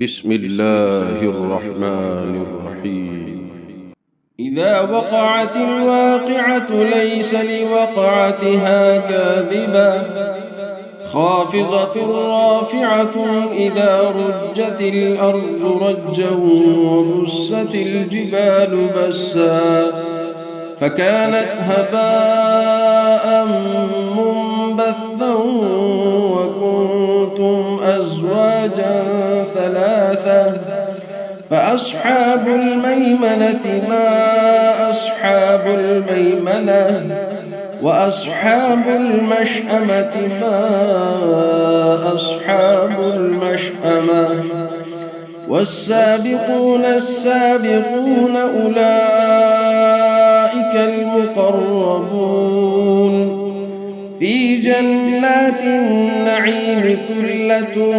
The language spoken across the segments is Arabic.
بسم الله الرحمن الرحيم. إذا وقعت الواقعة ليس لوقعتها كاذبة خافضة رافعة إذا رجت الأرض رجا وبست الجبال بسا فكانت هباء منبثا وكنتم أزواجا ثلاثة فأصحاب الميمنة ما أصحاب الميمنة وأصحاب المشأمة ما أصحاب المشأمة والسابقون السابقون أولئك المقربون في جنات النعيم ثلة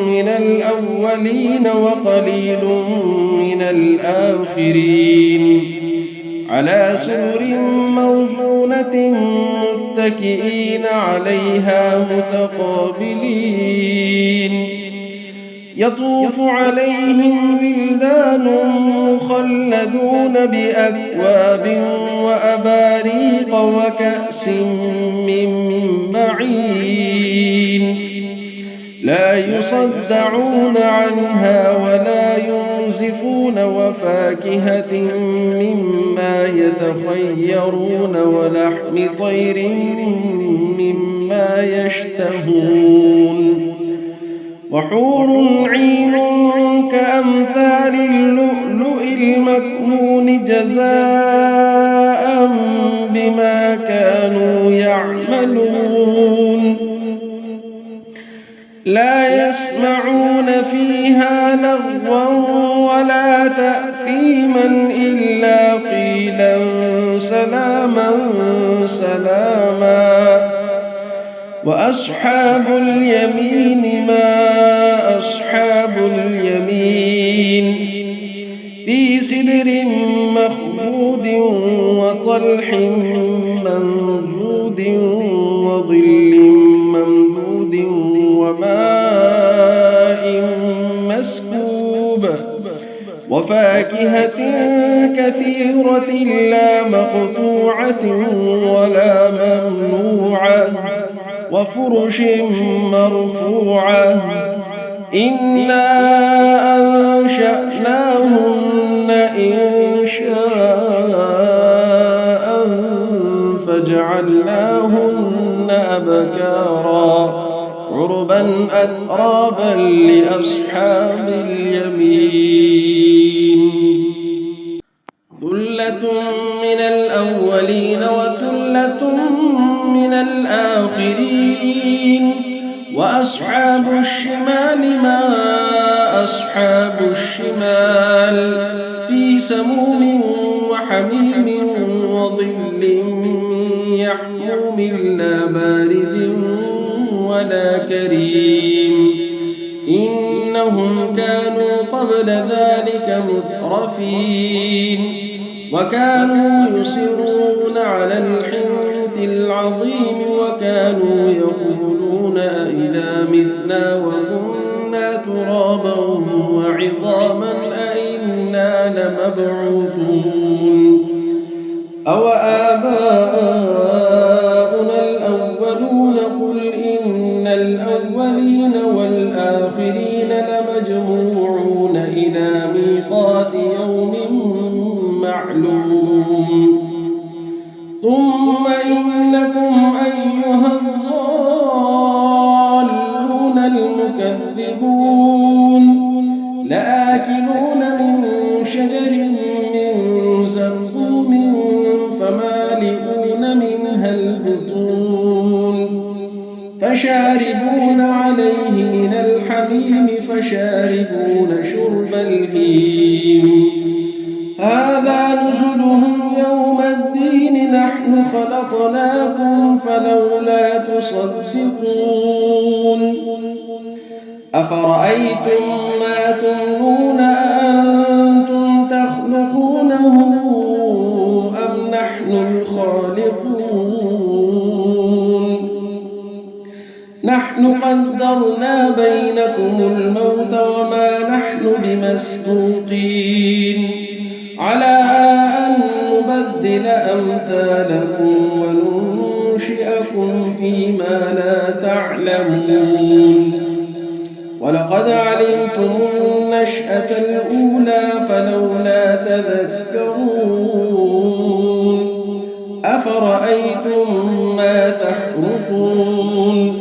من الأولين وقليل من الآخرين على سرر موضونة متكئين عليها متقابلين يطوف عليهم ولدان مخلدون بأكواب وأباريق وكأس من معين لا يصدعون عنها ولا ينزفون وفاكهة مما يتخيرون ولحم طير مما يشتهون وحور عين كأمثال اللؤلؤ المكنون جزاء بما كانوا يعملون لا يسمعون فيها لغوا ولا تأثيما إلا قيلا سلاما سلاما وأصحاب اليمين ما أصحاب اليمين في سدر مخضود وطلح منضود وظل ممدود وماء مسكوب وفاكهة كثيرة لا مقطوعة ولا ممنوعة وفرش مرفوعة إنا أنشأناهن إنشاء فجعلناهن أبكارا عربا أترابا لأصحاب اليمين ثلة من الأولين وثلة من الآخرين وأصحاب الشمال ما أصحاب الشمال في سموم وحميم وظل يحموم لا بارد ولا كريم إنهم كانوا قبل ذلك مترفين وكانوا يصرون على الحنث العظيم وكانوا يقولون أئذا متنا وكنا ترابا وعظاما أئنا لمبعوثون أو آباؤنا الأولون قل إن الأولين والآخرين لمجموعون إلى ميقات يوم معلوم ثم إنكم أيها الضالون المكذبون لآكلون من شجر من زقوم فمالئون منها البطون فشاربون عليه من الحميم فشاربون شرب الهيم هذا نزلهم يوم الدين نحن خلقناكم فلولا تصدقون أفرأيتم ما تمنون أأنتم تخلقونه أم نحن الخالقون نحن قدرنا بينكم الموت وما نحن نحن بمسبوقين على أن نبدل أمثالكم وننشئكم فيما لا تعلمون ولقد علمتم النشأة الأولى فلولا تذكرون أفرأيتم ما تحرثون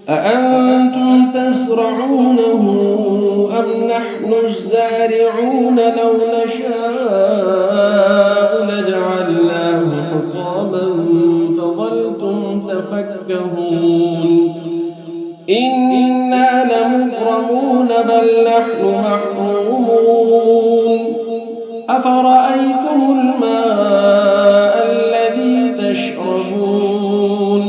أأنتم تزرعونه أم نحن الزارعون لو نشاء لجعلناه حطاما فظلتم تفكهون إنا لمغرمون بل نحن محرومون أفرأيتم الماء الذي تشربون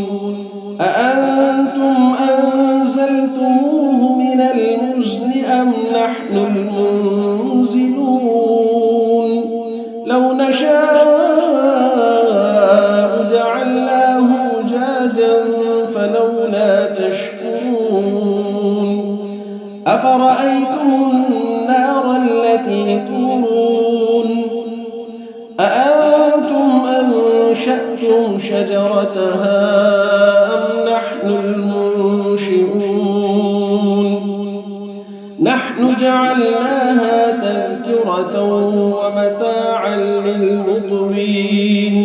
أأنتم أنزلتموه من المزن أم نحن المنزلون لو نشاء جعلناه أجاجا فلولا تشكرون أفرأيتم النار التي تورون أأنتم أنشأتم شجرتها أم نحن المنشئون نحن جعلناها تذكرة ومتاعا للمقوين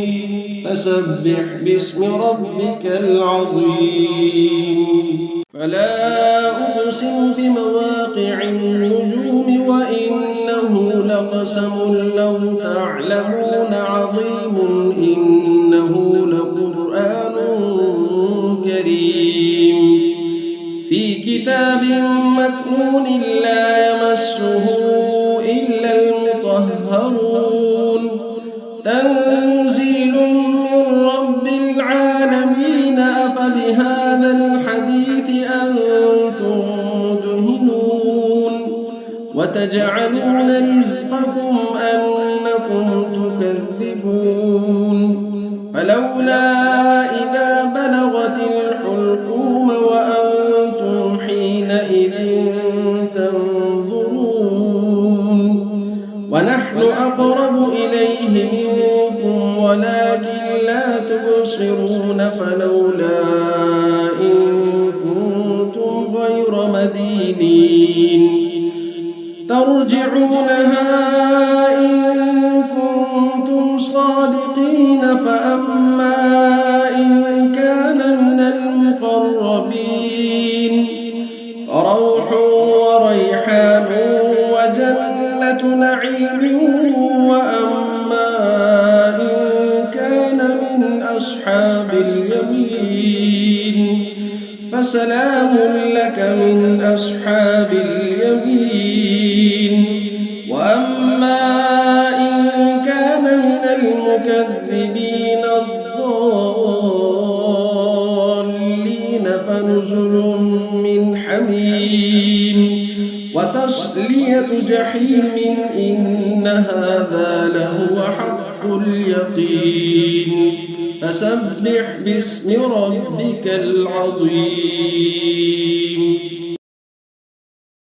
فسبح باسم ربك العظيم فلا أقسم بمواقع النجوم وإنه لقسم لو تعلمون عظيم إنه لقرآن كريم في كتاب مكنون لا يمسه إلا المطهرون تنزيل من رب العالمين أفبهذا الحديث أنتم مدهنون وتجعلون رزقكم أنكم تكذبون فلولا إذا بلغت الحلقوم وأنتم حينئذ تنظرون ونحن أقرب إليه منكم ولكن لا تبصرون فلولا إن كنتم غير مدينين ترجعونها إن كنتم صادقين فأما إن كان من المقربين فروح وريحان وجنة نعيم وأما إن كان من أصحاب اليمين فسلام لك من أصحاب اليمين وأما إن كان من المكذبين الضالين فنزل من حميم وتصلية جحيم إن هذا لهو حق اليقين فسبح باسم ربك العظيم